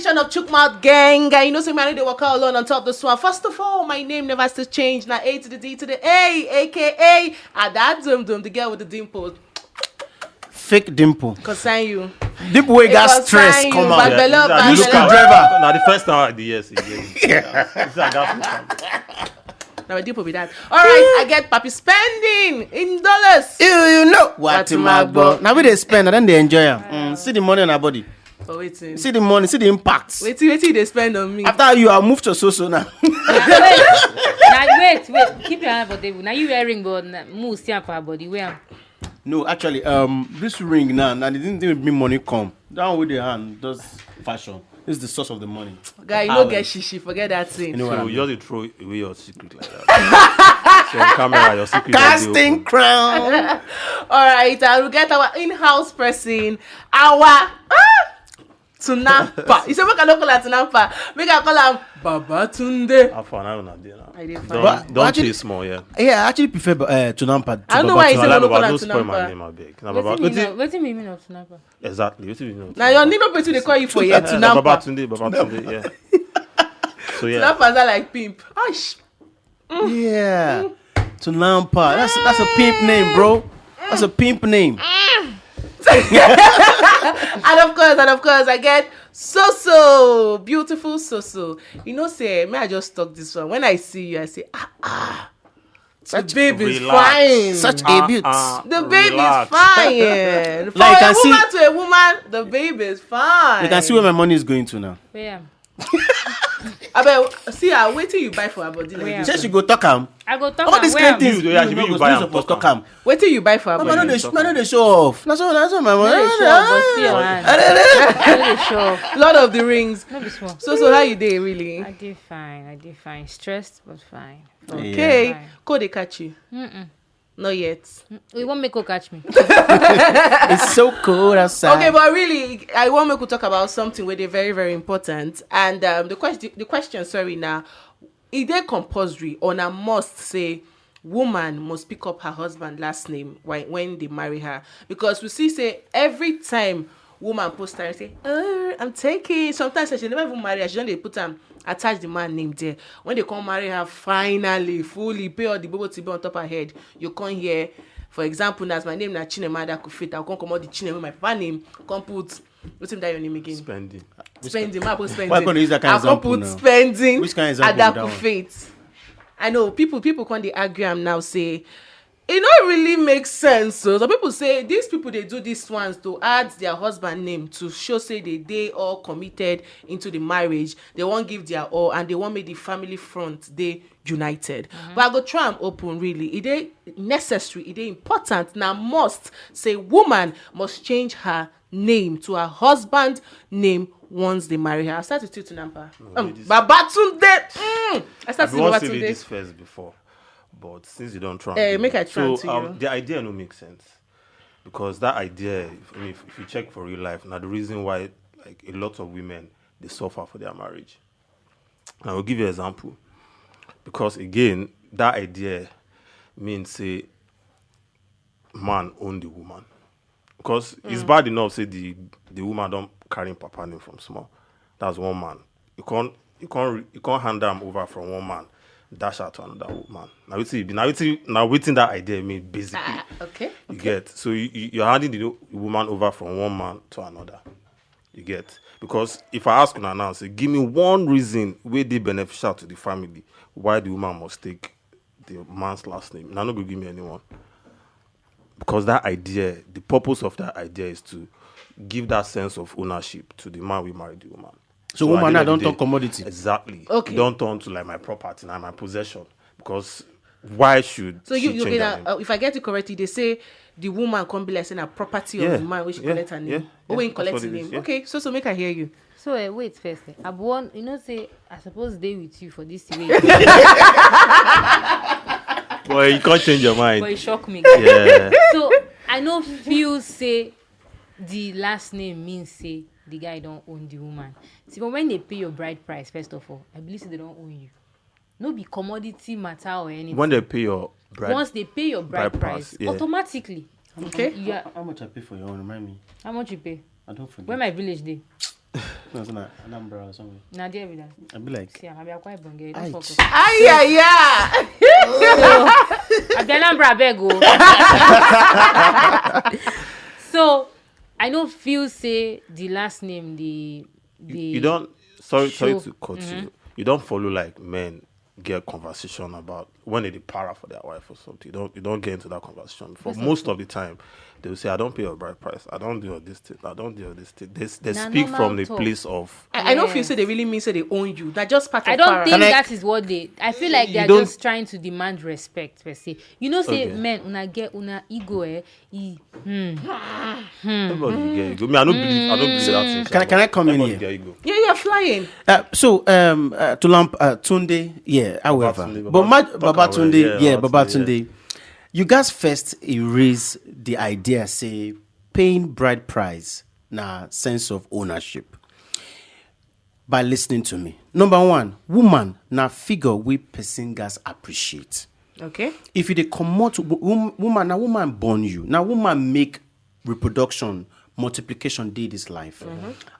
edition of ChookMouthGeng. And you know, so many they walk out alone on top of this one. First of all, my name never has to change. Now A to the D to the A, aka that the girl with the dimples. Fake dimple. Concern you. Dimple way got stress. Come on. You school driver. Now the first time I did yes. Now dimple be that. All right, I get papi spending in dollars. You know what to my boy. Now we they spend and then they enjoy them. See the money on our body. Oh, waiting. See the money, see the impacts. Wait, they spend on me. After you are moved to so now. Wait. Keep your hand for table. Now you wearing but move stand for our body. Where? No, actually, this ring now, and it didn't bring money come. Down with the hand, does fashion. This is the source of the money. Guy, you don't get shishi, forget that thing. You know so you just throw away your secret like that. So on camera, your secret. Casting crown. All right, we'll get our in-house person, our Tunampa. You say we cannot call her Tunampa. We can call her Babatunde. Don't chase small, yeah. Yeah, I actually prefer Tunampa. I don't know why you say we don't call her Don't spoil my Tunampa. name, I beg. What do you mean of Tunampa? Exactly. What do you mean? Now your name no they call you for here Tunampa. Babatunde, yeah. So yeah. Tunampa's are like pimp. Hush. Yeah. Tunampa. That's a pimp name, bro. That's a pimp name. and of course, I get so beautiful so. You know, say may I just talk this one. When I see you, I say such the baby is fine. Such a beaut. The baby is fine. For like a woman to a woman, the baby is fine. You can see where my money is going to now. Where? I bet see her. Wait till you buy for her body. Where? Say she go talk am. I go talk. All these kind of things. You buy am, talk am. Wait till you buy for her No, body. no, they show off. That's all my money. No, they show off, but see your hand. No, they show off. Lord of the Rings. No, be small. So how you dey really? I did fine. Stressed, but fine. Okay. Fine. Could they catch you? Not yet. You won't make her catch me. It's so cold outside. Okay, but really, I want me to talk about something where they're very, very important. And the question, now, is there compulsory or a must say woman must pick up her husband last name when they marry her? Because we say every time woman post her and say, oh, I'm taking. Sometimes she never even marry her. She don't put attach the man name there. When they come marry her, finally, fully pay all the bubble to be on top of her head. You come here, for example, as my name na Chinema that could fit. I'll come out the Chinema, my papa name. Come put what's that your name again? Spending. I put spending. Why can't you use that kind of example put now? Spending. Which kind of example that that could one? fit. I know people can't argue am now say it don't really make sense. So some people say these people they do these ones to add their husband name to show say they all committed into the marriage. They won't give their all and they won't make the family front they united. But I go try and open really. It is necessary, it is important. Now must say woman must change her name to her husband name once they marry her. I start with you to Nampa. Babatunde. I start with Babatunde. This first before. But since you don't try, make I try to you. The idea no make sense because that idea, if you check for real life, now the reason why like a lot of women they suffer for their marriage. And I will give you an example because again that idea means say man own the woman because it's bad enough say the woman don't carry papa name from small. That's one man. You can't hand them over from one man. Dash out to another woman. Now waiting that idea mean basically. Okay. You get so you're handing the woman over from one man to another. You get because if I ask you now, say give me one reason where they beneficial to the family why the woman must take the man's last name. Now no go give me anyone. Because that idea, the purpose of that idea is to give that sense of ownership to the man we married the woman. So woman now don't talk commodity. Exactly. Okay. Don't turn to like my property and my possession. Because why should so she you change her name? if I get it correctly, they say the woman can't be like saying a property of the man which collect her name. When collect the name. Yeah. Okay, so make I hear you. So wait first. Abuon, say I suppose they with you for this way. Boy, you can't change your mind. But it shocked me. Yeah. So I know few say the last name means say the guy don't own the woman. See, but when they pay your bride price, first of all, I believe they don't own you. No be commodity matter or anything. When they pay your bride, once they pay your bride price, yeah. automatically. Okay. Yeah. How much I pay for your own? Remind me. How much you pay? I don't forget. Where my village day? No, it's not Anambra or something. Now there we are. I'd be like, See, I'm quite bungay. Aye. Don't focus. Yeah. I'm the Anambra bego. So I know few say the last name the You don't. Sorry show- to cut you. You don't follow like men get conversation about when they para for their wife or something. You don't get into that conversation. For most of the time, they will say, "I don't pay your bride price. I don't do all this thing. I don't do all this thing." They Na speak normal from the talk. place of. I don't Yeah. feel say they really mean say they own you. That's just part of I don't para. think Can I- that is what they. I feel like You they are don't- just trying to demand respect per se. You know, say Okay. men una get una ego Everybody get ego. Me, I don't believe that. thing, Can I come in everybody here? get ego. Yeah, you're flying. To lamp Tunde, yeah, however, Babatunde, but Talk Baba about Tunde, it, yeah, yeah, Baba Babatunde, Tunde, you guys first erase the idea, say paying bride price, sense of ownership by listening to me. Number one, woman, figure we person guys appreciate. Okay. If you dey comot woman born you, woman make reproduction multiplication dey this life,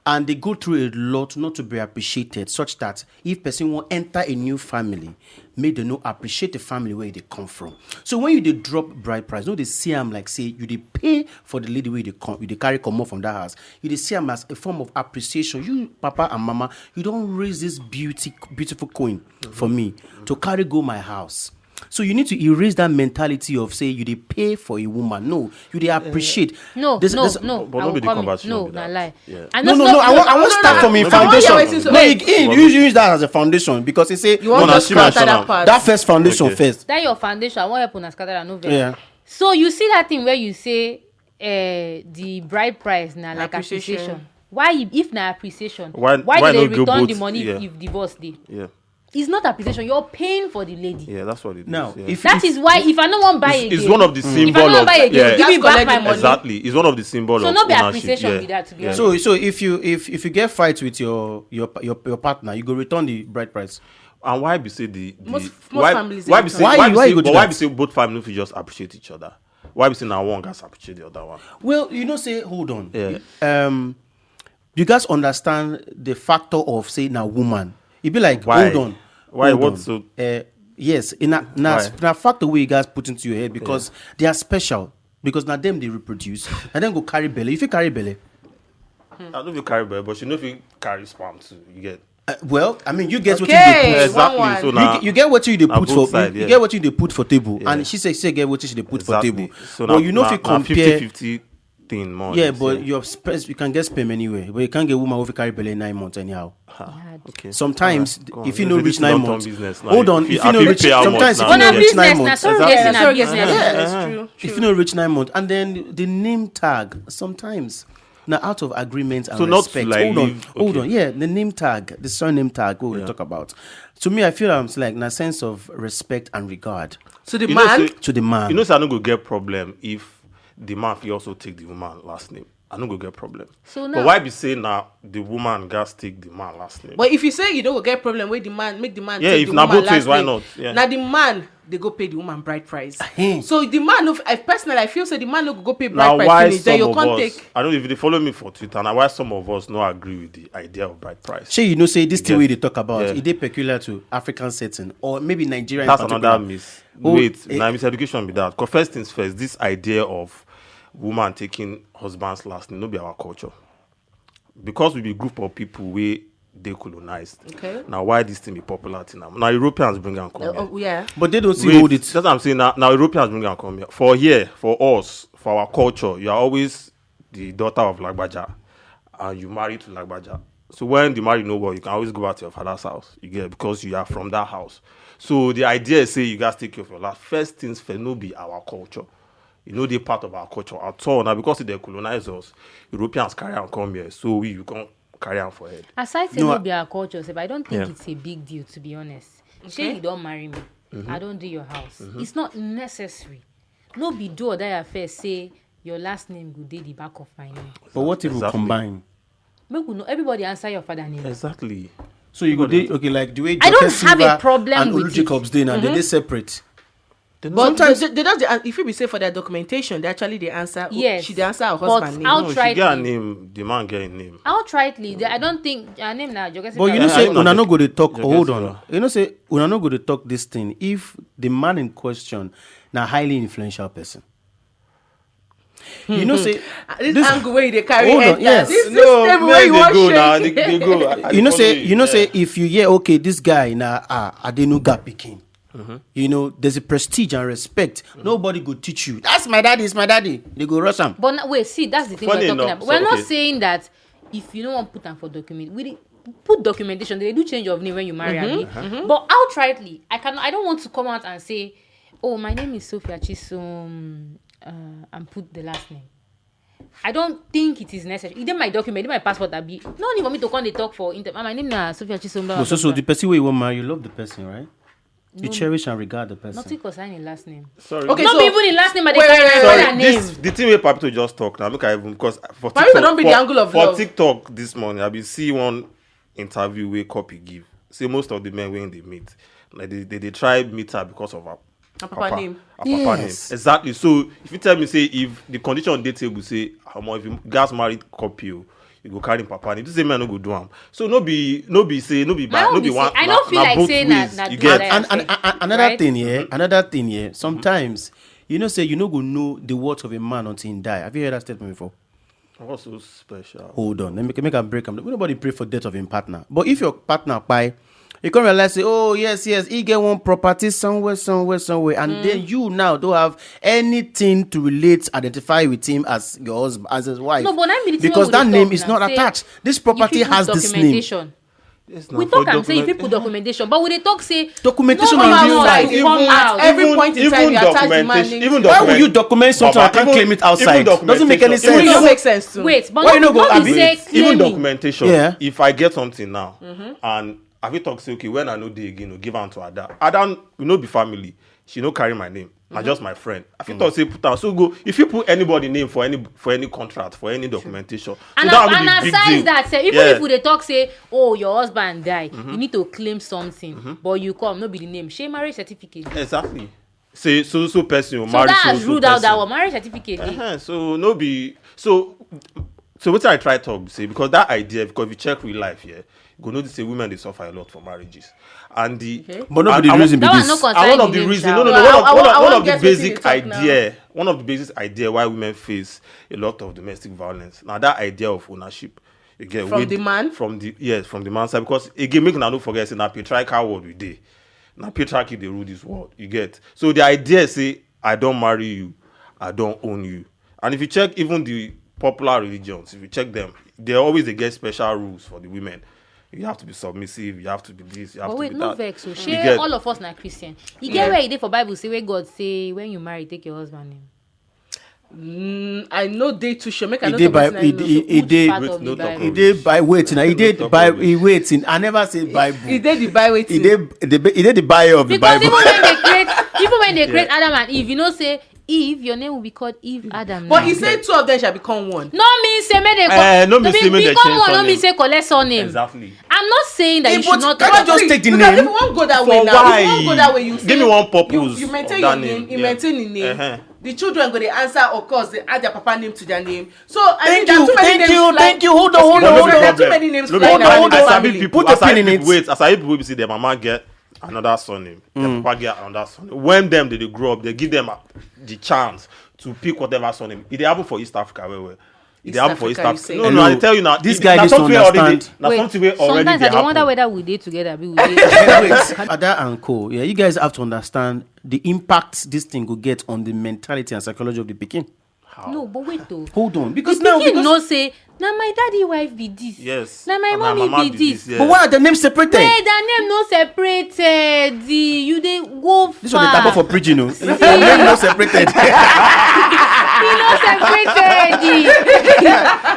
and they go through a lot not to be appreciated, such that if person wan enter a new family, make them no appreciate the family where they come from. So when you dey drop bride price, no dey see am like say you dey pay for the lady where you dey carry comot from that house. You dey see am as a form of appreciation. You papa and mama, you don raise this beautiful queen for me to carry go my house. So you need to erase that mentality of say you dey pay for a woman. No, you dey appreciate. No, There's- no, there's- no. but I no will be the come in. conversation No, be na that. lie. Yeah. And No, that's I want no, start no, from a no. I want foundation. you to No, wait. you use that as a foundation because you say You want No, to na she scatter mention that am. part. that first foundation Okay. first. that your foundation. I want help una scatter and no vex. Yeah. So you see that thing where you say the bride price na like Appreciation. appreciation. Why if na appreciation? Why do no they go return the both? money Yeah. if divorce dey? Yeah, It's not appreciation. You're paying for the lady. yeah, that's what it is. Now, yeah. That is why if I no want buy again, it's one of the if I symbol no of buy again, yeah, give me Just back collect my the money. exactly. It's one of the symbol So of no be ownership. appreciation Yeah. with that, to be Yeah. honest. So if you get fight with your partner, you go return the bride price. And why be say the Most why families why dey be say Why why you be say go do but why that? be say both families fit just appreciate each other? Why be say now one guys appreciate the other one? Well, say hold on. Yeah. You guys understand the factor of say now woman. It be like Why? hold on. Why? hold What's on. so- Yes, in a Why? factor way you guys put into your head because they are special. Because now them they reproduce and then go carry belly. If you carry belly, I don't know if you carry bird, but you know if you carry sperm too, you get well, I mean you get what Okay. you dey exactly. one. So put. now You get what you dey na put both for side, you yeah. get what you dey put for table, Yeah. and she get what she dey put for exactly. table. So But now you know if you compare, 50-50 thing more. or yeah, less, but you can get sperm anywhere, but you can't get woman who carry belly in 9 months anyhow. Okay. Sometimes Alright, go on. if you no This reach is 9 long-term months, business now. hold on. If you I no feel reach, pay how much sometimes if now? you no On a Yeah. reach 9 business, na months, sorry, Exactly. yes, na Sorry, business. yes, it's true. if you no reach 9 months, and then the name tag sometimes now out of agreement and So not to, respect. like, hold leave- on, okay. yeah, the name tag, the surname tag, what we Yeah. talk about. To me, I feel it's like in a sense of respect and regard So the You know, man, say- to the man. You know, say I no go get problem if the man fit also take the woman last name. I no go get problem. So but now- why be say now the woman gats take the man last name? but if you say you don't go get problem with the man, make the man Yeah, take if the na woman both ways, last why name. not? Yeah. Now the man they go pay the woman bride price. Ahem. So the man, I personally I feel say the man no go pay Now bride why price finish. Then some you of can't us? take. I don't know if they follow me for Twitter. Now why some of us no agree with the idea of bride price? Shay, you know, say this thing get- we they talk about, yeah. it is peculiar to African setting or maybe Nigeria. That's in particular. another miss. Oh, Wait, eh, now miseducation be that. Cause first things first, this idea of woman taking husband's last name no be our culture. Because we be a group of people we decolonized. Okay. Now why this thing be popular thing now? Now Europeans bring and come here. Oh yeah. But they don't see Wait, hold it. that's what I'm saying. Now Europeans bring and come here. For us, for our culture, you are always the daughter of Lagbaja, and you marry to Lagbaja. So when the marriage no work, you can always go back to your father's house. You get it? Because you are from that house. So the idea is say you guys take care of your life. First things first, no be our culture. You know they part of our culture at all. Now because they colonize us, Europeans carry and come here. So you can't carry on for head. Aside say No, no I- be our culture, sef, I don't think Yeah. it's a big deal, to be honest. Okay. Say you don't marry me, I don't do your house. It's not necessary. No be do or die affair say your last name go dey the back of my name. But what if we Exactly. combine? Make we know everybody answer your father name. Exactly. So you go dey okay like the way I don't Jokes have a Silva problem and with Olu it. Jacobs dey now, they separate. But they don't. If you be say for their documentation, they answer. Yes. She answer her But husband name. No, she get a name. The man get a name. Outrightly, I don't think her name now. But you know, say una no go to talk. Jogesiba. Hold on. You know, say una no go to talk this thing if the man in question na highly influential person. You know, say this angle where they carry Hold on, enter. yes. This No, table where where you want they go now. shake. They go. you know, say if you hear okay, this guy na Adenuga Pikin. You know, there's a prestige and respect. Nobody go teach you. That's my daddy. It's my daddy. They go rush him. But wait, see, that's the thing Funny we're talking enough, about. so, We're not okay. saying that if you don't want to put them for document, put documentation. They do change of name when you marry, abi? But outrightly, I don't want to come out and say, oh, my name is Sophia Chisom, and put the last name. I don't think it is necessary. Either my document, either my passport, abi. No need for me to come and talk for my name is Sophia Chisom. But so the person where you want marry, you love the person, right? You cherish and regard the person. Nothing concerning the last name. Sorry. Okay, Not so even the last name, but they wait, carry wait, my wait, father name. The thing where Papito just talk now, make I even because for Papito TikTok, don't be the angle of for love. TikTok this morning, I been see one interview where copy give. See most of the men when they meet, like they try meet her because of her papa name. Her papa name. Exactly. So if you tell me say if the condition on the table say how much if you guys married copy you go carry papa name. This say man no go do am. So no be say no be My bad, own no be be one. say- I don't feel like both saying ways. that You do get that. And another Right? thing, yeah. Another thing, yeah. Sometimes you know, say you no go know the worth of a man until he die. Have you heard that statement before? What's so special? Hold on, let me make a break. Nobody pray for death of his partner. But if your partner buy, you can realize, say, oh yes, he get one property somewhere, and then you now don't have anything to relate, identify with him as your husband, as his wife. No, but I mean, the thing because we that dey name talk is now, not say attached. This you property fit put has this name. documentation. Yes, We now, talk for and say if you document- put documentation, but we dey talk say Documentation no on come real outside, life. come out. At every point in time, you attach the man name. Why would you document something and can't claim it outside? Doesn't make any It sense. don't make sense to Wait, but Why you no not, go not have be it? say Even claiming. documentation. Yeah. If I get something now and I will talk say okay when I know day again, no give am to Ada. Ada we no be family. She no carry my name. Na just my friend. I feel talk say put am. So go if you put anybody name for any contract for any documentation. And so that will be big aside deal. that, say, even Yeah. if we dey talk say, oh, your husband die, you need to claim something, but you come, no be the name. Shey marriage certificate. Exactly. Say so person will So marry that so has ruled out that person. one. Marriage certificate. dey. So no be so what I try talk say because that idea because if you check real life here, you go notice say women they suffer a lot for marriages and the But not be the and- reason be That one this. no concern and one of the the name, reasons, sha. no, I one won't of the get wetin basic you talk now. idea, one of the basic idea why women face a lot of domestic violence. Now that idea of ownership, again, From the man? from the man side, because again, make una no forget, say na patriarchal world we dey, na patriarchy dey rule this world. You get so the idea say I don't marry you, I don't own you, and if you check even the popular religions, if you check them, they get special rules for the women. You have to be submissive. You have to be this. You have But to wait, be no that. vex. So You share get- all of us na Christian. You Yeah. get where e dey for Bible say where God say when you marry take your husband name. I know they too sure. Make I He know did by something I know. he Which did part Wait, of the no talk Bible? he did by waiting. He did by he waiting. I never say Bible. He did the buy He waiting. did the bio of the Because Bible. even when they create Adam and Eve, you know say Eve, your name will be called Eve Adam. But now. he said two of them shall become one. No mean say make they No mean say make they become change one. No surname. mean say collect surname. Exactly. I'm not saying that you should not. Can I just take the Because name? if you won't go that For way now, why? if you won't go that way, you Give me one purpose You maintain of your that name. name, You yeah. maintain the name. Uh-huh. The children go they answer, of course, they add their papa name to their name. So I mean, Thank there are you, too many thank names you, flying- thank you. Hold on, hold Excuse on, me, hold there on. are too many names No, flying because around in the as I family. meet people, Put a as I pin in meet it. people, wait, as I meet people, we see their mama get another surname, their papa get another surname. When them they grow up, they give them the chance to pick whatever surname. It dey happen for East Africa, where. It East dey happen for Africa, East you Africa. say? No, Hello. I tell you now. This it- guy na needs to something wey already understand. dey- na Wait, something wey already sometimes dey I dey wonder happen. whether we dey together. Be we dey. Wait, Ada and Co. Yeah, you guys have to understand the impact this thing will get on the mentality and psychology of the pikin. No, but wait though. Hold on, The because now pikin because know say na my daddy wife be this. Yes. Na my And mommy mama be this. yeah. but why are the names separated? Hey, their name no separated. You dey go far. This one the type of preaching, no. The name not separated. He no separated.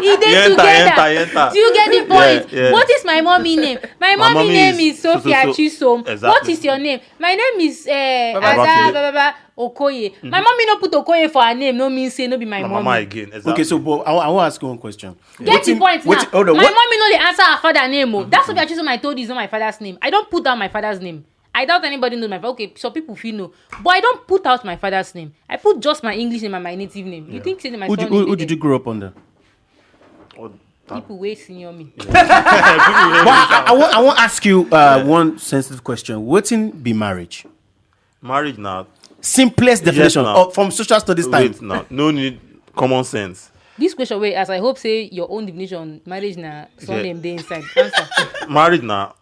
He dey Enter, together. enter. Do you get the point? Yeah. What is my mommy name? My mommy mommy name is is Sophia so. Chisom. Exactly. What is your name? My name is Baba. Okoye. My mommy no put Okoye for her name. No mean say no be my My mommy. mama again. Exactly. Okay, so but I want to ask you one question. Get the point now. Hold on, My what- mommy no dey answer her father name. Oh. That's what I choose. I told you is not my father's name. I don't put down my father's name. I doubt anybody knows my father. Okay, so people feel no, but I don't put out my father's name. I put just my English name and my native name. You think say my son Who did you grow up under? people way senior me? But I want to ask you one sensitive question. Wetin be marriage? Marriage now. Simplest definition now. from social studies time. Wait now. No need common sense. This question, wait, as I hope say your own definition, marriage na surname dey inside. Answer. Marriage now.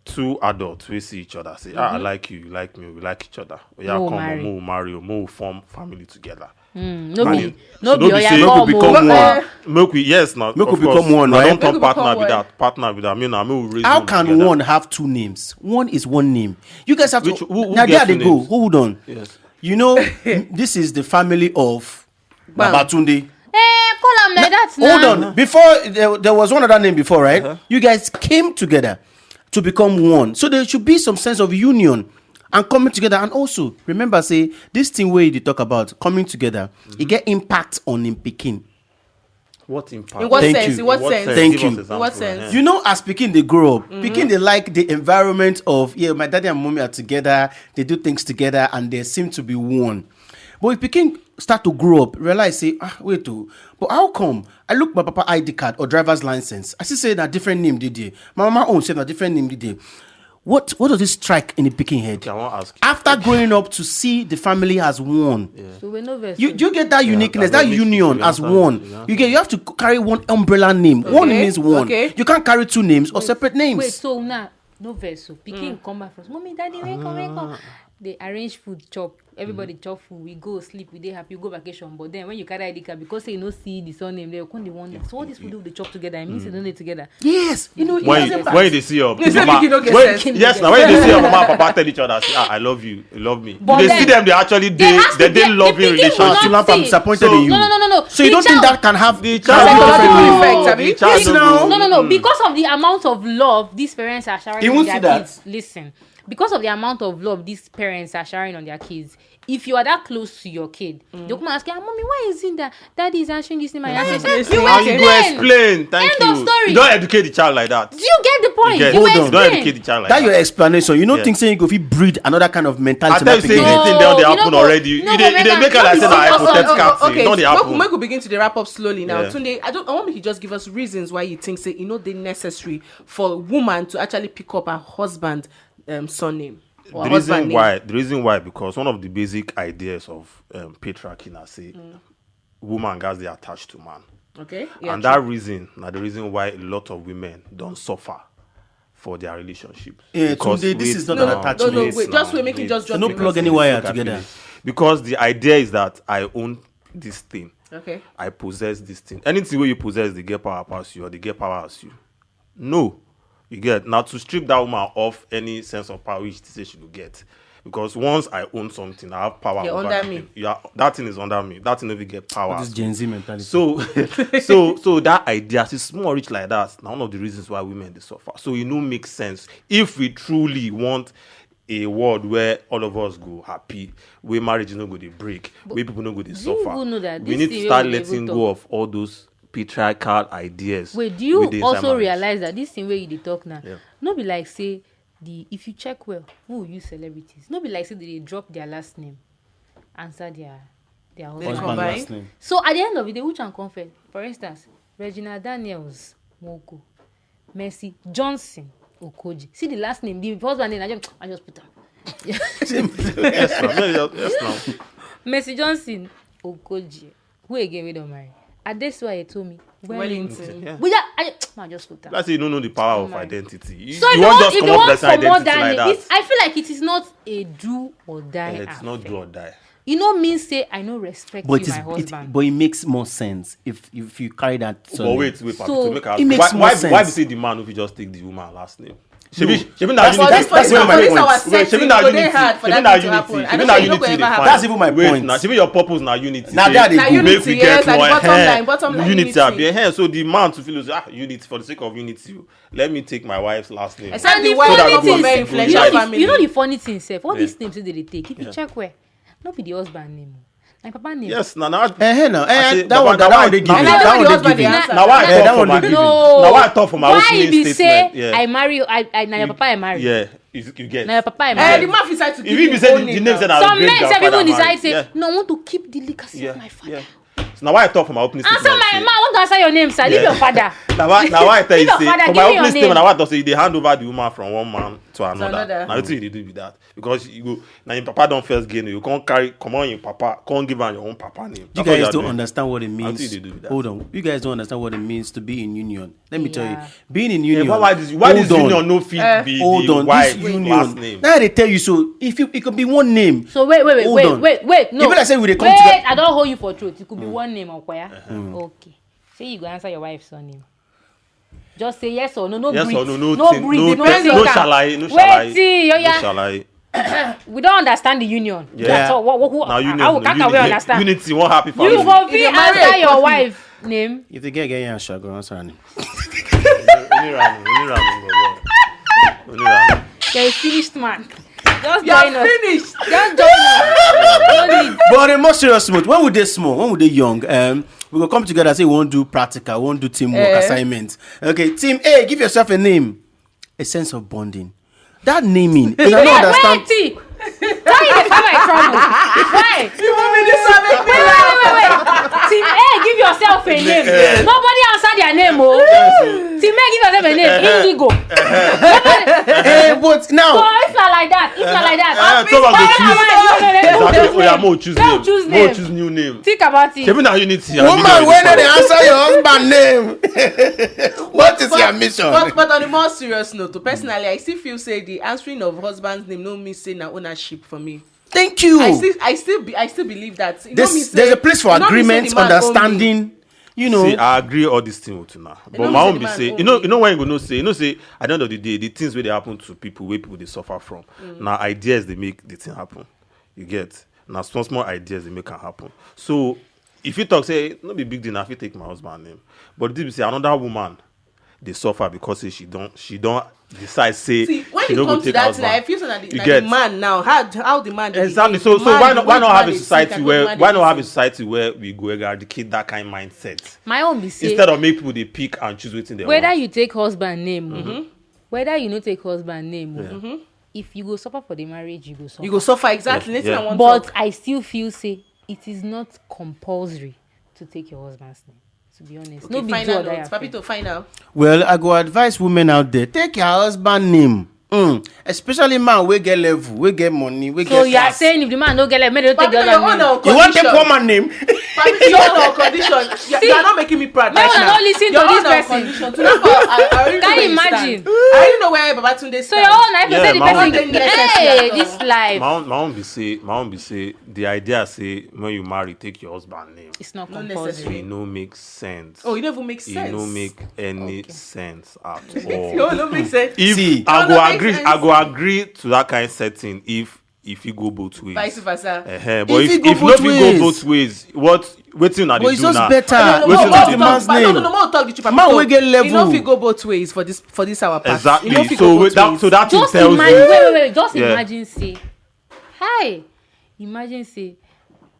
Two adults we see each other say I like you like me, we like each other. Yeah, come on, we'll marry, we'll form family together. No be say make we become one. Make we become one, right? Don't turn partner with that. Partner with that. I mean, we'll raise How them can together. one have two names? One is one name. You guys have to. Who Now there gets they two go. names? Hold on. Yes. You know, this is the family of Babatunde. Call am like that now. Hold on. Before there was one other name before, right? You guys came together to become one. So there should be some sense of union and coming together. And also, remember, say, this thing where they talk about coming together, it get impact on him picking. What impact? In what Thank sense? you. In what sense? Thank Give you. us example, In what sense? You know, as Pekin they grow up, Pekin they like the environment of, my daddy and mommy are together, they do things together, and they seem to be one. But if Pekin start to grow up, realize, say, wait, but how come I look my papa ID card or driver's license? I still say that different name did they. My mama own said that different name did they. What does this strike in the Pekin head? I want to ask you. After growing up to see the family as one, So we know verse. you get that uniqueness, that that makes union you as understand. one. You have to carry one umbrella name. One means one. Okay. You can't carry two names or separate names. Wait, so now no verse. So Pikin come back first. Mommy, daddy, wake up. They arrange food, chop. Everybody chop food. We go sleep. We dey happy. We go vacation. But then when you carry ID card, because say you no see the surname, they come the wonder. So all these food they chop together. I mean, they don't live together. Yes, you know. it When has you, impact. when they see your You say mama, make you no get when, sense. yes, now when they see your mama and papa tell each other, say, I love you, you love me. But They then- see them, they actually There has to they be- the loving pikin will relationship. not Chilampa, I'm see. disappointed So- in you. No. So you The don't think child- that can have The can have child- different No. names? Effect, have you? The child Yes, will now. go, No. Because of the amount of love these parents are showering You on won't their see that. kids. Listen, because of the amount of love these parents are showering on their kids, if you are that close to your kid, they'll come and ask you, mommy, why is it that daddy is answering this name and you're answering this? You And you go explain. explain. Thank End you. of story. You don't educate the child like that. Do you get the point? get You it. Hold on. You don't explain. educate the child like That your that. explanation. You don't Yeah. think saying you go fit breed another kind of I mentality. tell you, in say that Pekin head? anything down they No, you happen know, already. no, You dey make her like say na hypothetical thing. Okay, Don't they happen? make we begin to the wrap up slowly now. Yeah. Tunde, I want me to just give us reasons why you think say they necessary for a woman to actually pick up her husband surname. Or The husband reason why, because one of the basic ideas of patriarchy na say woman gats dey attached to man. Okay. Yeah, And true. that reason, now the reason why a lot of women don't suffer for their relationship. Yeah, Because Tunde, this wait is not now, an attachment. No, wait, just now, wait, make it just drop No the plug message. any wire Look at together. this. Because the idea is that I own this thing. Okay. I possess this thing. Anything where you possess, they get power past you or they get power as you. No. You get now to strip that woman off any sense of power which she say she will get. Because once I own something, I have power You're over under that me. thing. That thing is under me. That thing never get power. This as Gen Z mentality. so that idea, it's small rich like that. Now one of the reasons why women they suffer. So it no make sense if we truly want a world where all of us go happy, where marriage is not going to break, where people not going to you suffer. even know that We this need thing to start wey we dey letting even go talk- of all those patriarchal ideas. Wait, do you within also marriage. realize that this thing where you dey talk now, Yeah. no be like say if you check well, who will use celebrities? No be like say they drop their last name, answer their husband. Husband combine? last name. So at the end of the day, which one come first? For instance, Regina Daniels Moko, Mercy Johnson Okoji. See the last name, the husband name. I just put am. Yes, ma'am. Yes, ma'am. Mercy Johnson Okoji. Who again we don't marry? And that's why he told me Wellington. Yeah. We I just put am. Let's say you don't know the power of Marry. identity. You, So you if won't just if come you up want with for more identity than like that. I feel like it is not a do or die. And it's not affair. do or die. You know, means say I no respect But you, my husband. but it makes more sense if you carry that. But surname. wait, So, papi, to make her it makes why, more why, sense. why be say the man if you just take the woman last name? Shebi That's na For this unity. person, where my for this point. our Wait, setting, shebi it na go dey unity. hard for Shebi that na thing to happen. unity. I Shebi don't na think it no go unity ever dey happen. find. That's even my Wait, point. na shebi your purpose na unity. Now say, that they Na go. unity, make we yes, get at the more bottom line, bottom line, unity abi unity. so the man to feel unity for the sake of unity. Let me take my wife's last name. Except the the wife funny come thing from very is, influential family. you know the funny thing sef, all Yeah. these names wey they dey take, if you check well, no be the husband name o. My papa name. Yes, now That that one they give And you. I know That the one they husband give you. they answer. now why I that talk for one my they give you. now why I talk for my Why opening be say statement? Yeah. I marry you? I now your papa I marry. Yeah, you get. Now your papa I The marry. man decide to If give you be his say own the name name now. said our Some great men grandfather even decide married. say Yeah. no, I want to keep the legacy Yeah, of my father. yeah. So now why I talk for my opening Answer statement? my say- man. I want to answer your name, sir. Leave your father. Now why I tell you Leave your say father, for give my me your opening statement, name. now what I say they hand over the woman from one man to another. another. Now what you do with that? Because you go now your papa don't first gain you can't carry come on your papa can't give her your own papa name. You That's what guys are don't doing. understand what it How means. do you do with that? Hold on. You guys don't understand what it means to be in union. Let me tell you. Yeah. Being in Yeah, union. but why this union no fit be Hold the on. wife This last union. name? Now they tell you so. If you, it could be one name. So wait. Hold on. No. Even I say we dey come wait, together- I don't hold you for truth. It could be one name or choir. Okay. Say you go answer your wife's surname. Just say yes or no. No Yes breathe. or no No breathe. no think. no shall I no shall Wait, I see, no yeah. shall I We don't understand the union. Yeah. That's all. now union How can we understand? unity one happy family. You go If fit you marry answer a your coffee- wife name. If they get here, shall go answer her name. Only You're a finished man. Just You join are us. finished. Just join us. No need. But on a more serious note, when we dey small, when we dey young, we go come together and say we won't do practical, we won't do teamwork assignments. Okay, team A, give yourself a name, a sense of bonding. That naming, and I don't understand. Wait. Why you dey find my trouble? Why? You want me to serve it? Wait. Team A, give yourself a name. Nobody answer their name, oh. Team A, give yourself a name. Indigo. But So now, if not like that, Mo choose Now name. choose Mo name. choose new name. think about it. Even now unity. woman, when they answer your husband name, what is your mission? But on a more serious note, personally, I still feel say the answering of husband's name no mean say na ownership for me. Thank you. I still believe that. It no mean say- There's a place for it no mean say agreement, the man own me. understanding. You know, See, I agree all this thing with you now. But don't my say own the be man say, own you know me. when you go no say, at the end of the day, the things where they happen to people, where people they suffer from. Now ideas they make the thing happen. You get now small ideas they make can happen. So if you talk say no be big deal, if you take my husband name, but this be say another woman they suffer because say she don't decide say See, when she it don't go comes to take that, husband. I feel so that You the get? man now, how the man dey Exactly. behave, So the man, why the not way the man have a dey think society and the way the where man dey why not have a listen. society where we go eradicate that kind of mindset My own be say instead of make people they pick and choose within their whether want. you take husband name, whether you no take husband name, if you go suffer for the marriage, you go suffer. You go suffer exactly. Yeah. Nothing I want But talk. I still feel say it is not compulsory to take your husband's name. To be honest, no big Final deal. note. Papi to find out. well, I go advise women out there, take your husband name. Especially man, we get level, we get money, we So get you are class. saying if the man no get like, make they take Papi, your your husband own name. You want to take condition. woman name? Papi, your own condition. You are not making me proud No, right no, now. no, listen to Your this own person. condition. To know I already know Can where you you stand. imagine? I already know where Babatunde stands. So your own life, Yeah, say the my person. own dey necessary Hey, at all. this life. My own be say the idea say when you marry take your husband name. It's not Not compulsory. necessary. It no make sense. Oh, it don't even make sense. It no make any sense at It all. don't make sense. If See, I no, go that makes agree, sense. I go agree to that kind of setting if you go both ways. Vice versa. But If if you go if both not you ways. go both ways, wetin una But dey it's do just now? better. No, Wetin no, na no, the man's no, name? no, talk the truth. Papi. Man, So, we get You level. know if you go both ways for this our part. Exactly. You know if you So go both that ways. so that thing Just tells imagine. you. Wait. Just Yeah. imagine. Say, hi. Imagine say,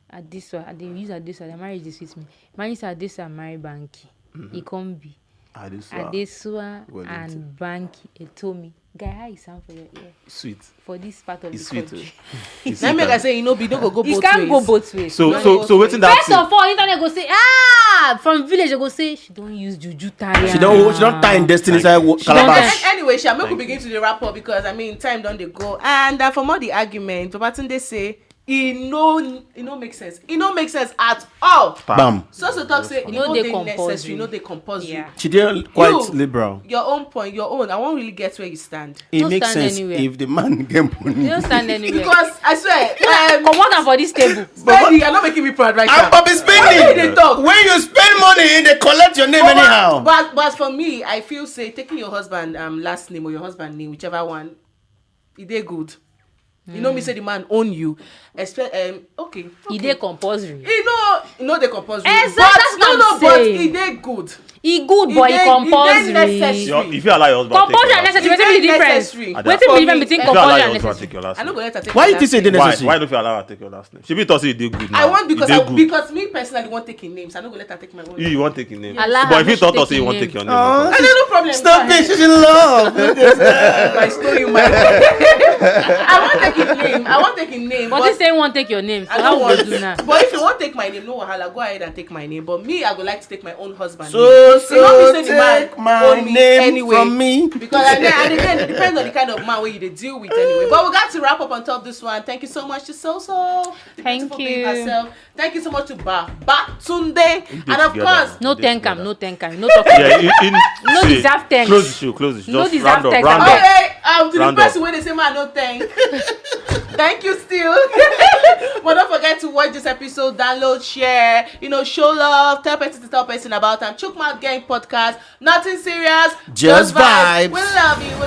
at this one, they use at this one. The marriage is with me. Imagine say at this one, marry Banky. He come be. Adesua Wellington. and Banky. He told me, guy, how you sound for your ear Sweet. for this part of It's the sweet. country? It's Now sweet, make I and- say you know, don't go You both can't ways. go both ways. So Don't so go so both wetin that First thing? of all, internet go say, from village they go say she don't use juju tire. She don't tie in destiny side calabash. Anyway, Sha, make we Thank begin to the wrap up because I mean time don't they go. And from all the argument, Babatunde say it no make sense. It no make sense at all. Bam. So talk say You it know no they dey compulsory. necessary, no dey compulsory. Yeah. She did quite You, liberal. Your own point, your own. I won't really get where you stand. It Don't makes stand sense anywhere. if the man get money. You don't stand anywhere. Because I swear, Come on for this table. Spending, you're not making me proud right I'm now. be Why spending. they talk? When you spend money, they collect your name anyhow. But for me, I feel say taking your husband last name or your husband name, whichever one, it dey good. You know me say the man own you. Okay. It dey compulsory. You know they compulsory. Exactly, But that's what I'm but saying. it dey good. E good, but e compulsory. If you allow your husband Compulsory and necessary. Wetin be the difference? Wetin be the difference between if you allow compulsory your and husband necessary? take your last I no name, go let her take Why my you last think say name. they why necessary? don't you allow her take your last name? She be thought say you did good now. I want because You dey good. because me personally want taking names. I no go let her take my own. You want take your name. Allow her But if you make thought she say you take want your take your name, Oh. no I no problem. Stop Go it, ahead. she's in love. Look at that. I stole you my. I want taking name. I want taking name. But this saying won't take your name. So I how don't we want go do now? But if you want take my name, no wahala. Go ahead and take my name. But me, I would like to take my own husband. So, name. so It not be say the man take my own me name anyway. from me. Because and again, it depends on the kind of man where you dey deal with anyway. But we got to wrap up on top of this one. Thank you so much to Soso, the Thank beautiful you. babe herself. Thank you so much to Tunde, and of together. course, No They thank together. am, no thank am, no talk. No deserve thanks. Close the show, close the show. No Just deserve round up, thanks round at all. up. okay, to the Round person up. where they say man no thank. Thank you still. But don't forget to watch this episode, download, share, show love, tell person to tell person about ChookMouthGeng podcast. Nothing serious, Just vibes. We love you.